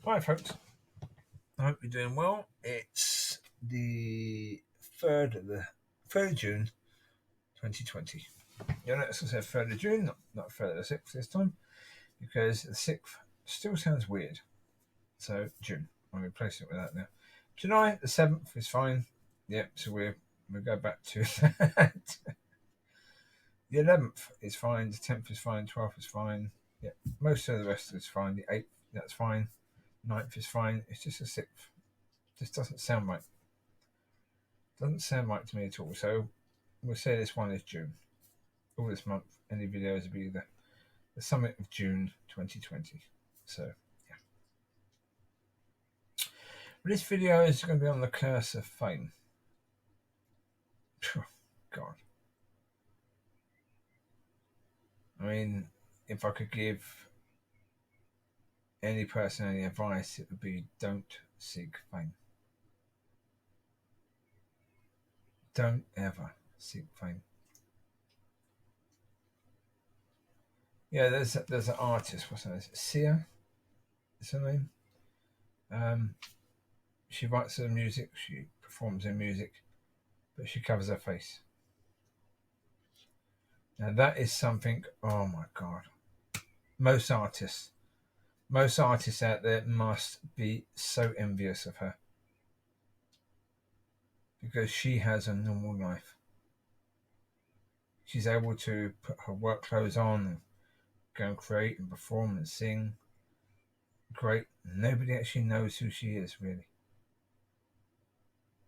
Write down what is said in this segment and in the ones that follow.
Hi folks, I hope you're doing well. It's the 3rd of June 2020. You'll notice I said 3rd of June, not 3rd of the 6th this time, because the 6th still sounds weird. So June, I'm replacing it with that now. July the 7th is fine. Yep, so we'll go back to that. The 11th is fine, the 10th is fine, 12th is fine. Yep, most of the rest is fine. The 8th, that's fine. 9th is fine. It's just the 6th. Just doesn't sound right. Doesn't sound right to me at all. So we'll say this one is June. All this month, any videos will be the summit of June 2020. So, yeah. But this video is going to be on the curse of fame. God. I mean, if I could give any person any advice, it would be don't seek fame. Don't ever seek fame. Yeah, there's an artist. What's her name? Sia. Is her name? She writes her music. She performs her music, but she covers her face. Now that is something. Oh my God! Most artists out there must be so envious of her because she has a normal life. She's able to put her work clothes on and go and create and perform and sing. Great. Nobody actually knows who she is, really.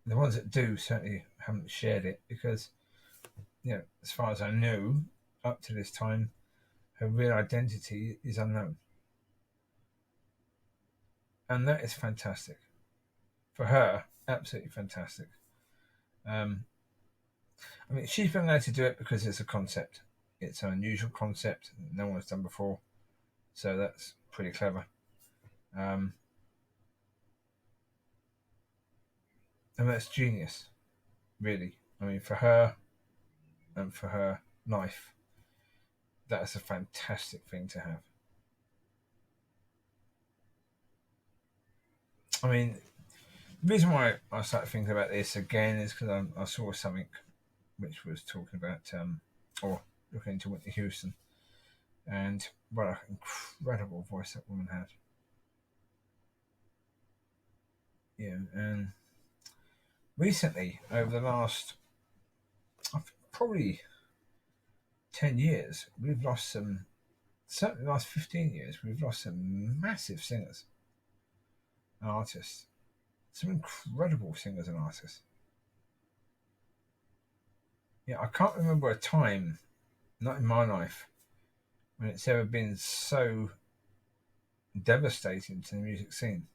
The ones that do certainly haven't shared it because, as far as I know, up to this time, her real identity is unknown. And that is fantastic. For her, absolutely fantastic. I mean, she's been allowed to do it because it's a concept. It's an unusual concept no one's done before. So that's pretty clever. And that's genius, really. I mean, for her and for her life, that's a fantastic thing to have. I mean, the reason why I started thinking about this again is because I saw something which was talking about, or looking into Whitney Houston, and what an incredible voice that woman had. Yeah, and recently, over the last probably 10 years, we've lost some, certainly the last 15 years, we've lost some massive singers and artists. Some incredible singers and artists. Yeah, I can't remember a time, not in my life, when it's ever been so devastating to the music scene.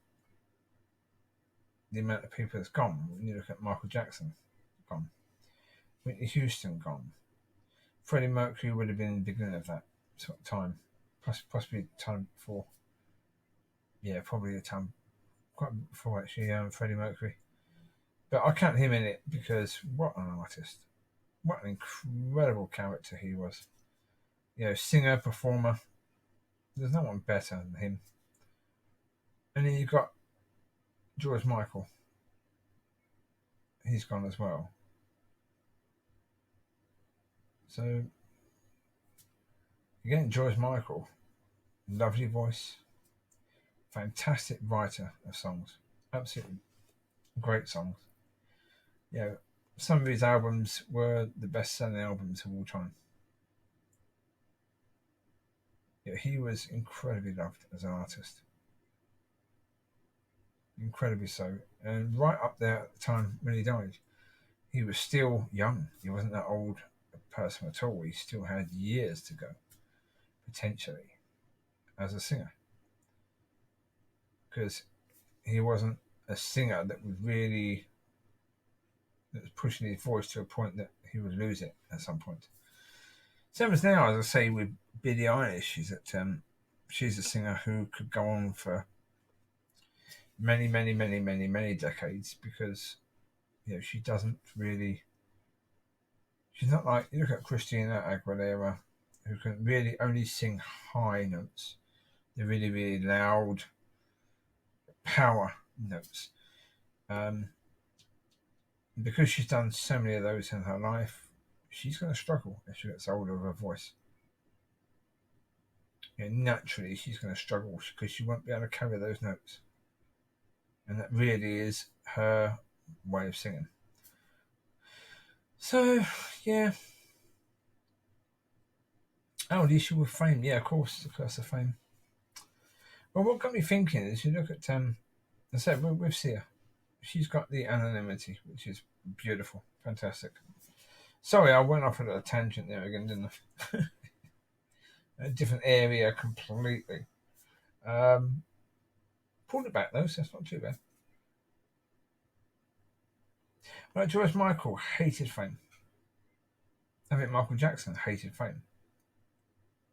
The amount of people that's gone. When you look at Michael Jackson, gone. Whitney Houston, gone. Freddie Mercury would have been the beginning of that sort of time. Possibly the time before. Yeah, probably the time quite before actually, Freddie Mercury. But I count him in it because what an artist. What an incredible character he was. Singer, performer. There's no one better than him. And then you've got George Michael. He's gone as well. So, again, George Michael, lovely voice, fantastic writer of songs, absolutely great songs. Some of his albums were the best-selling albums of all time. He was incredibly loved as an artist. Incredibly so. And right up there at the time when he died, he was still young. He wasn't that old a person at all. He still had years to go, potentially, as a singer. Because he wasn't a singer that was pushing his voice to a point that he would lose it at some point. Same as now, as I say, with Billie Eilish, is that she's a singer who could go on for many, many, many, many, many decades because she doesn't really. She's not like you look at Christina Aguilera, who can really only sing high notes. They're really, really loud. power notes. Because she's done so many of those in her life, she's going to struggle as she gets older with her voice. Naturally, she's going to struggle because she won't be able to carry those notes. And that really is her way of singing. So, yeah. Oh, the issue with fame. Yeah, of course, the curse of fame. Well, what got me thinking is you look at, I said, with Sia, she's got the anonymity, which is beautiful, fantastic. Sorry, I went off at a tangent there again, didn't I? A different area completely. Pulled it back though, so that's not too bad. Right, George Michael hated fame. I think Michael Jackson hated fame.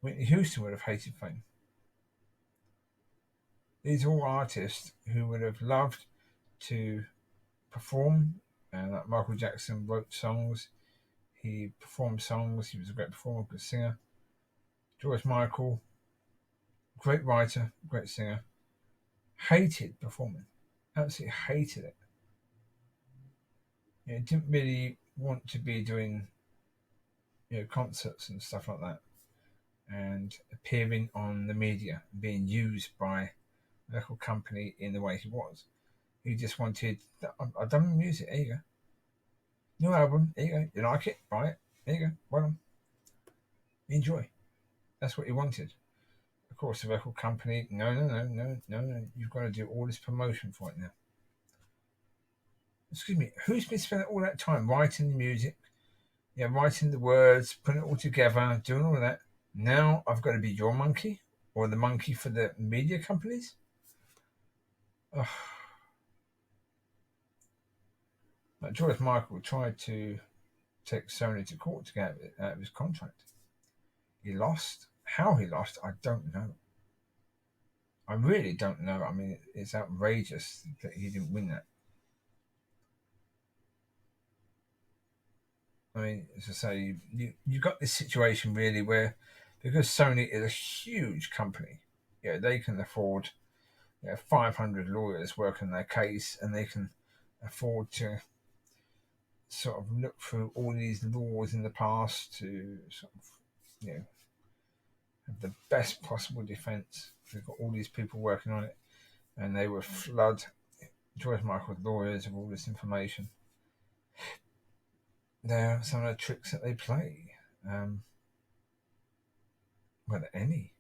Whitney Houston would have hated fame. These are all artists who would have loved to perform, and like Michael Jackson wrote songs, he performed songs, he was a great performer, good singer. George Michael, great writer, great singer, hated performing, absolutely hated it. Didn't really want to be doing concerts and stuff like that, and appearing on the media, being used by a local company in the way he was. He just wanted, I've done music, there you go. New album, there you go. You like it? Buy it. There you go. Well done. Enjoy. That's what he wanted. Of course, the record company, no. You've got to do all this promotion for it now. Excuse me, who's been spending all that time writing the music, writing the words, putting it all together, doing all of that? Now I've got to be your monkey or the monkey for the media companies? Ugh. Like George Michael tried to take Sony to court to get it out of his contract. He lost. How he lost, I don't know. I really don't know. I mean, it's outrageous that he didn't win that. I mean, as I say, you got this situation really where, because Sony is a huge company, they can afford 500 lawyers working their case, and they can afford to sort of look through all these laws in the past to sort of, have the best possible defense. They've got all these people working on it, and they would flood George Michael's lawyers with all this information. They're some of the tricks that they play. Whether any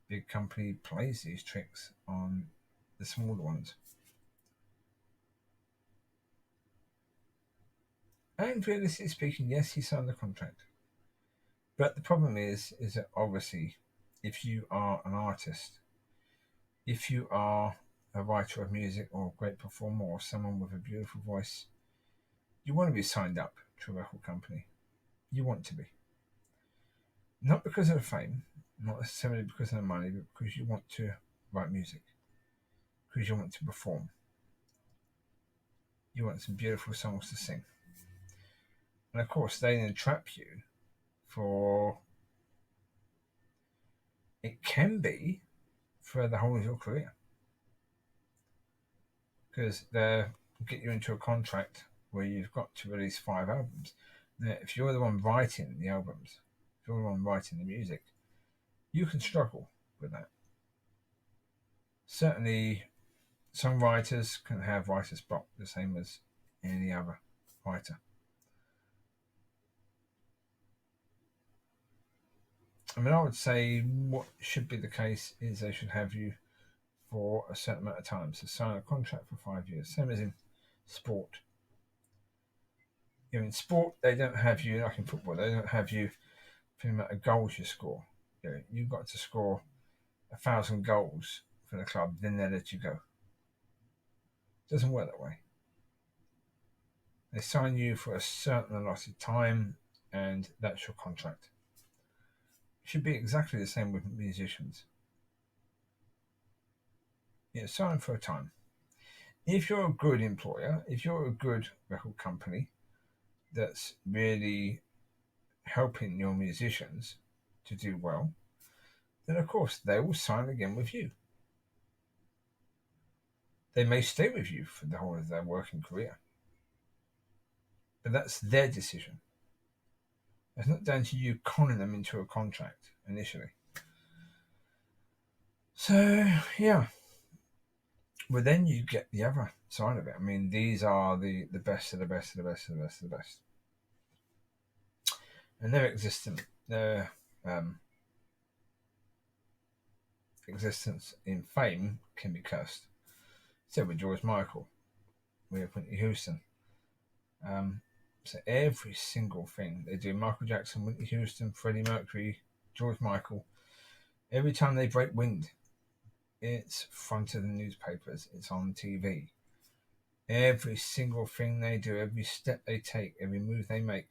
big company plays these tricks on the smaller ones. And realistically speaking, yes, he signed the contract. But the problem is that obviously, if you are an artist, if you are a writer of music or a great performer or someone with a beautiful voice, you want to be signed up to a record company. You want to be. Not because of the fame, not necessarily because of the money, but because you want to write music, because you want to perform. You want some beautiful songs to sing. And of course, they then trap you for, it can be for the whole of your career. Because they get you into a contract where you've got to release 5 albums. Now, if you're the one writing the albums, if you're the one writing the music, you can struggle with that. Certainly, some writers can have writer's block, the same as any other writer. I mean, I would say what should be the case is they should have you for a certain amount of time. So sign a contract for 5 years, same as in sport. In sport, they don't have you, like in football, they don't have you for the amount of goals you score. You've got to score 1,000 goals for the club, then they let you go. It doesn't work that way. They sign you for a certain allotted time, and that's your contract. It should be exactly the same with musicians. Sign for a time. If you're a good employer, if you're a good record company that's really helping your musicians to do well, then of course they will sign again with you. They may stay with you for the whole of their working career, but that's their decision. It's not down to you conning them into a contract initially. So, yeah. But then you get the other side of it. I mean, these are the best of the best of the best of the best of the best. And their existence in fame can be cursed. So with George Michael, with Whitney Houston. So every single thing they do, Michael Jackson, Whitney Houston, Freddie Mercury, George Michael, every time they break wind, it's front of the newspapers, it's on TV. Every single thing they do, every step they take, every move they make,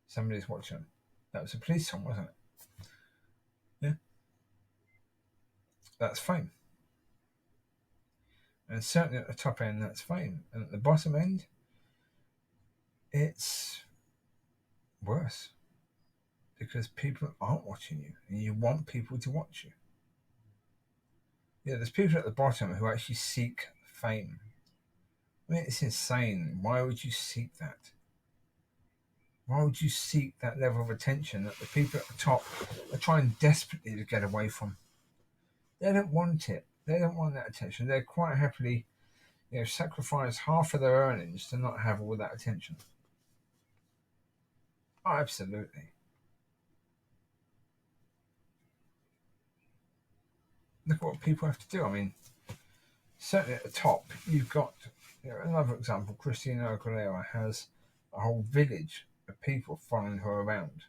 somebody's watching them. That was a police song, wasn't it? Yeah. That's fame. And certainly at the top end, that's fame. And at the bottom end, it's worse. Because people aren't watching you, and you want people to watch you. Yeah, there's people at the bottom who actually seek fame. I mean, it's insane. Why would you seek that? Why would you seek that level of attention that the people at the top are trying desperately to get away from? They don't want it. They don't want that attention. They're quite happily, sacrifice half of their earnings to not have all that attention. Oh, absolutely. Look at what people have to do. I mean, certainly at the top, you've got another example. Christina Aguilera has a whole village of people following her around,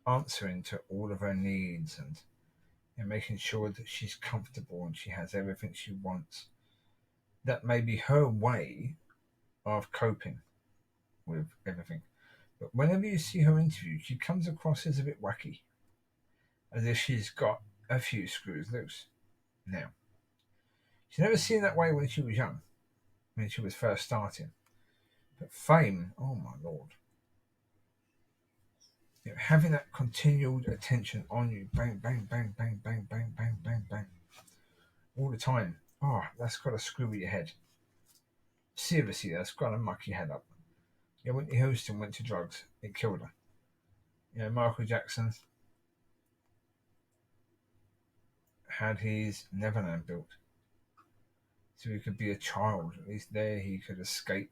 answering to all of her needs and making sure that she's comfortable and she has everything she wants. That may be her way of coping with everything. But whenever you see her interviewed, she comes across as a bit wacky, as if she's got a few screws loose. Now, she's never seen that way when she was young, when she was first starting. But fame, oh my lord. Having that continued attention on you, bang, bang, bang, bang, bang, bang, bang, bang, bang, all the time. Oh, that's got to screw with your head. Seriously, that's got to muck your head up. Whitney Houston went to drugs. It killed her. Michael Jackson had his Neverland built so he could be a child. At least there he could escape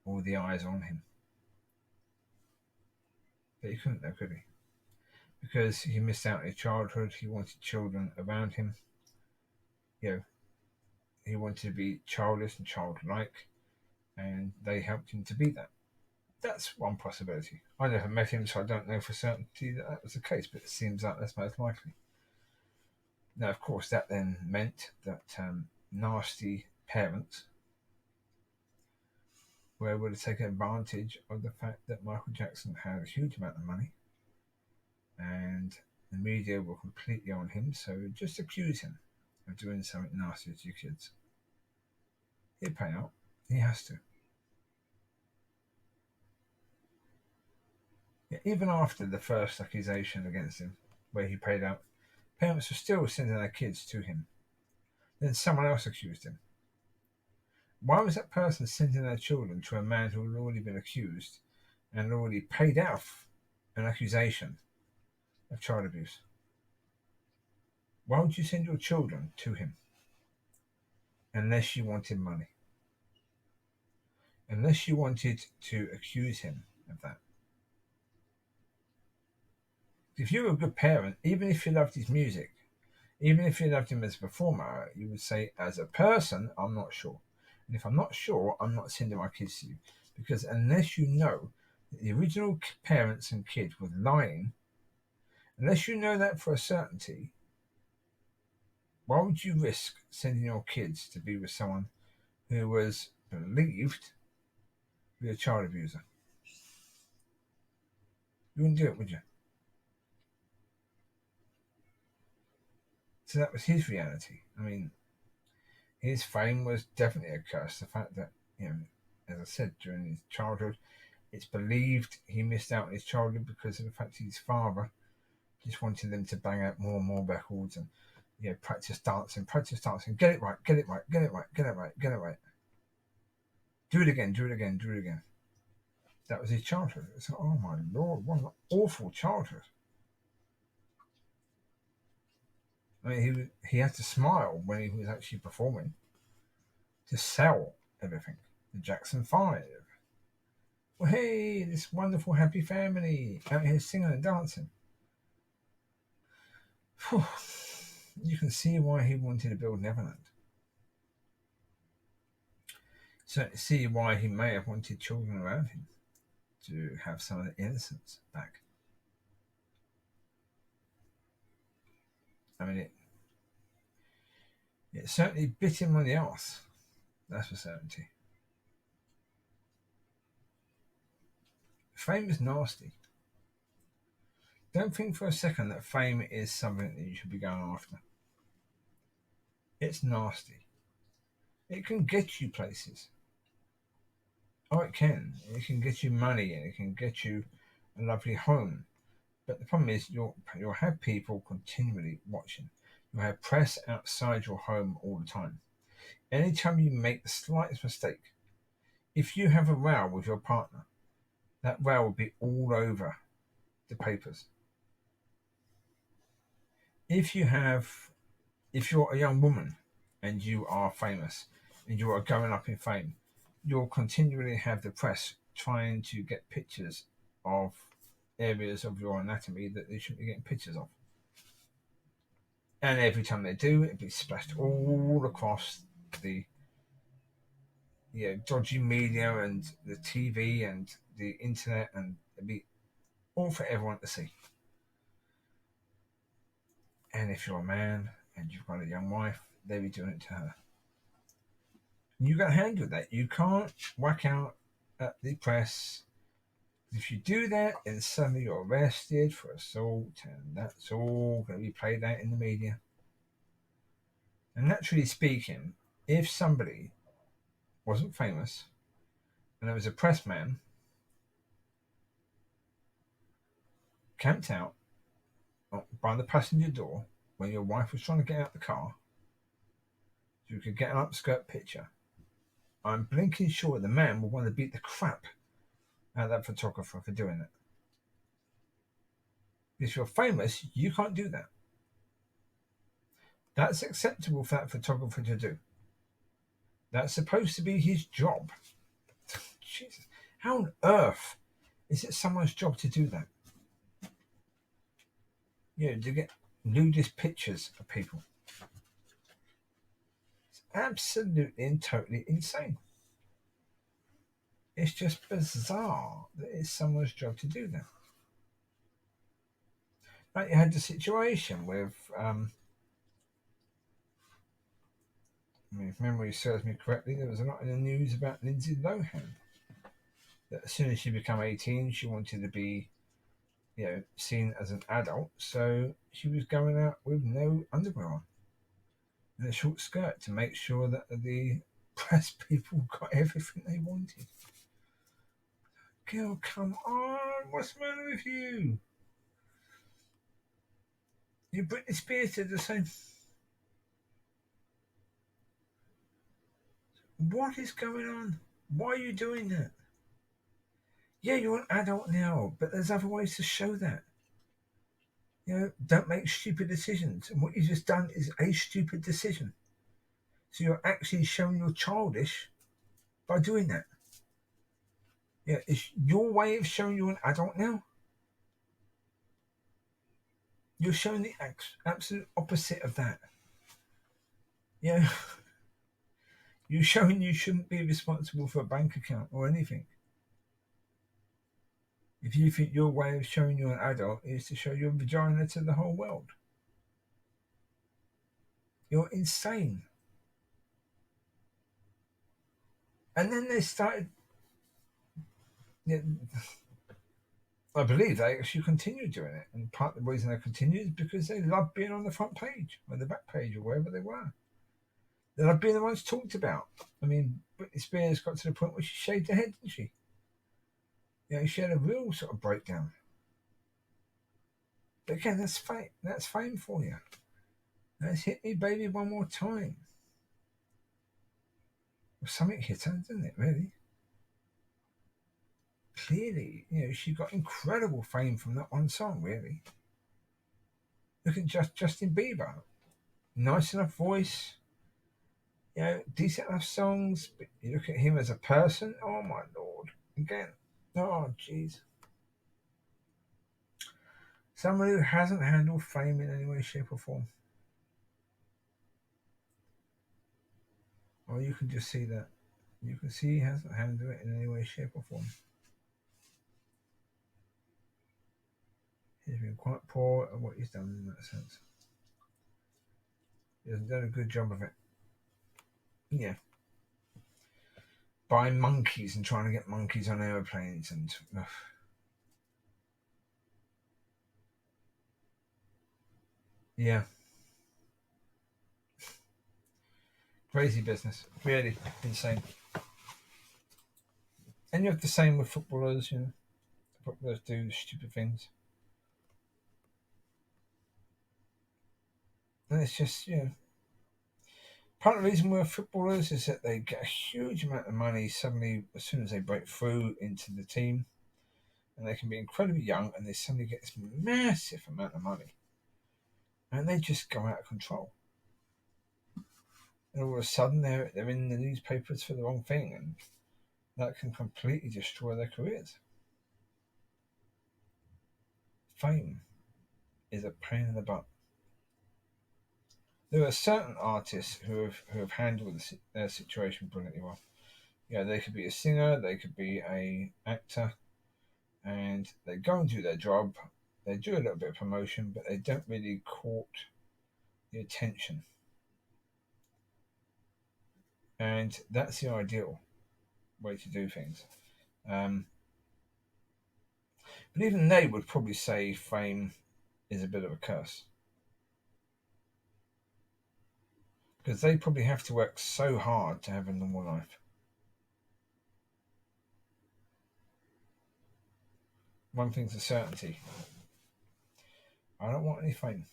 all the eyes on him. But he couldn't, though, could he? Because he missed out on his childhood. He wanted children around him. He wanted to be childless and childlike, and they helped him to be that. That's one possibility. I never met him, so I don't know for certainty that was the case, but it seems like that's most likely. Now, of course, that then meant that nasty parents were able to take advantage of the fact that Michael Jackson had a huge amount of money, and the media were completely on him, so just accuse him of doing something nasty to your kids. He'll pay out. He has to. Even after the first accusation against him, where he paid out, parents were still sending their kids to him. Then someone else accused him. Why was that person sending their children to a man who had already been accused and already paid off an accusation of child abuse? Why would you send your children to him unless you wanted money? Unless you wanted to accuse him of that. If you were a good parent, even if you loved his music, even if you loved him as a performer, you would say, as a person, I'm not sure. And if I'm not sure, I'm not sending my kids to you. Because unless you know that the original parents and kids were lying, unless you know that for a certainty, why would you risk sending your kids to be with someone who was believed to be a child abuser? You wouldn't do it, would you? So that was his reality. I mean, his fame was definitely a curse. The fact that, as I said, during his childhood, it's believed he missed out on his childhood because of the fact his father Just wanted them to bang out more and more records and practice dancing. Get it right. Do it again. That was his childhood. It's like, oh my Lord, what an awful childhood. I mean, he had to smile when he was actually performing to sell everything. The Jackson 5. Well, hey, this wonderful happy family out here singing and dancing. Whew. You can see why he wanted to build Neverland. So see why he may have wanted children around him to have some of the innocence back. I mean, it certainly bit him on the arse. That's for certainty. Fame is nasty. Don't think for a second that fame is something that you should be going after. It's nasty. It can get you places. Oh, it can. It can get you money and it can get you a lovely home. But the problem is you'll have people continually watching. You'll have press outside your home all the time. Anytime you make the slightest mistake, if you have a row with your partner, that row will be all over the papers. If you're a young woman and you are famous and you are going up in fame, you'll continually have the press trying to get pictures of areas of your anatomy that they shouldn't be getting pictures of. And every time they do, it'll be splashed all across the dodgy media and the TV and the internet, and it'll be all for everyone to see. And if you're a man and you've got a young wife, they'll be doing it to her. And you've got to handle that. You can't whack out at the press. If you do that, then suddenly you're arrested for assault, and that's all going to be played out in the media. And naturally speaking, if somebody wasn't famous and there was a press man camped out by the passenger door when your wife was trying to get out the car, so you could get an upskirt picture, I'm blinking sure the man would want to beat the crap out of that photographer for doing it. If you're famous, you can't do that. That's acceptable for that photographer to do. That's supposed to be his job. Jesus, how on earth is it someone's job to do that? To get nudist pictures of people. It's absolutely and totally insane. It's just bizarre that it's someone's job to do that. Like you had the situation with, if memory serves me correctly, there was a lot in the news about Lindsay Lohan. That as soon as she became 18, she wanted to be, seen as an adult, so she was going out with no underwear on and a short skirt to make sure that the press people got everything they wanted. Girl, come on, what's the matter with you? You Britney Spears did the same. What is going on? Why are you doing that? Yeah, you're an adult now, but there's other ways to show that. Don't make stupid decisions. And what you've just done is a stupid decision. So you're actually showing you're childish by doing that. It's your way of showing you're an adult now. You're showing the absolute opposite of that. You're showing you shouldn't be responsible for a bank account or anything. If you think your way of showing you're an adult is to show your vagina to the whole world, you're insane. And then they started, I believe they actually continued doing it. And part of the reason they continued is because they loved being on the front page or the back page or wherever they were. They loved being the ones talked about. I mean, Britney Spears got to the point where she shaved her head, didn't she? She had a real sort of breakdown. But again, that's fame. That's fame for you. Let's hit me, baby, one more time. Well, something hit her, didn't it? Really. Clearly, she got incredible fame from that one song. Really. Look at Justin Bieber. Nice enough voice. Decent enough songs. But you look at him as a person. Oh my lord! Again. Oh jeez. Someone who hasn't handled fame in any way, shape, or form. Or you can just see that. You can see he hasn't handled it in any way, shape, or form. He's been quite poor at what he's done in that sense. He hasn't done a good job of it. Yeah. Buying monkeys and trying to get monkeys on aeroplanes and. Ugh. Yeah. Crazy business. Really insane. And you have the same with footballers, Footballers do stupid things. And it's just, part of the reason we're footballers is that they get a huge amount of money suddenly as soon as they break through into the team. And they can be incredibly young and they suddenly get this massive amount of money. And they just go out of control. And all of a sudden they're in the newspapers for the wrong thing. And that can completely destroy their careers. Fame is a pain in the butt. There are certain artists who have handled their situation brilliantly well. They could be a singer, they could be an actor, and they go and do their job. They do a little bit of promotion, but they don't really court the attention. And that's the ideal way to do things. But even they would probably say fame is a bit of a curse. Because they probably have to work so hard to have a normal life. One thing's a certainty. I don't want any fame.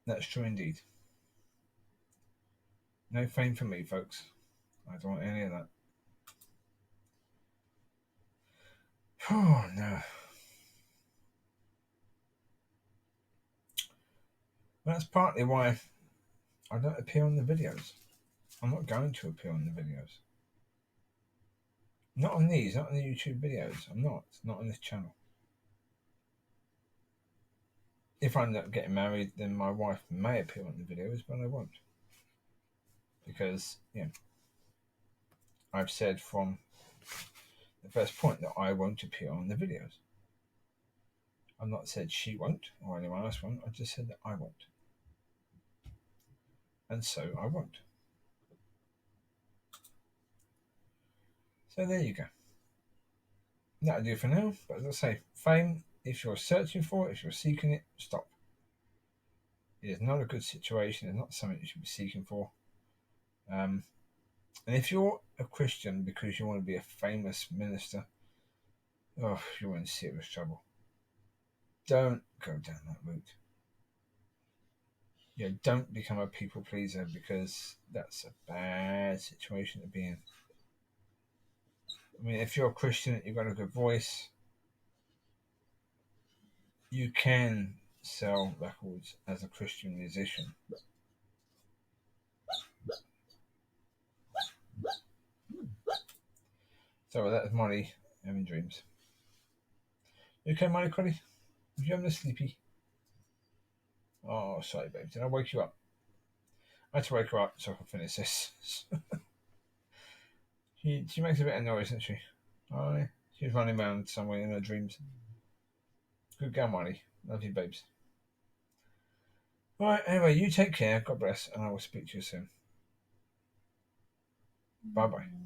That's true indeed. No fame for me, folks. I don't want any of that. Oh, no. That's partly why I don't appear on the videos. I'm not going to appear on the videos. Not on these, not on the YouTube videos. I'm not. Not on this channel. If I end up getting married, then my wife may appear on the videos, but I won't. Because, I've said from the first point that I won't appear on the videos. I've not said she won't or anyone else won't. I've just said that I won't. And so I won't. So there you go. That'll do for now. But as I say, fame, if you're searching for it, if you're seeking it, stop. It is not a good situation. It's not something you should be seeking for. And if you're a Christian because you want to be a famous minister, you're in serious trouble. Don't go down that route. Don't become a people pleaser because that's a bad situation to be in. I mean, if you're a Christian, you've got a good voice, you can sell records as a Christian musician. So that was Mollie having dreams. You okay, Mollie Collie? Did you have a sleepy? Oh, sorry, babe. Did I wake you up? I had to wake her up so I can finish this. She makes a bit of noise, doesn't she? Oh, she's running around somewhere in her dreams. Good girl, Mollie. Love you, babes. Alright, anyway, you take care. God bless, and I will speak to you soon. Bye-bye.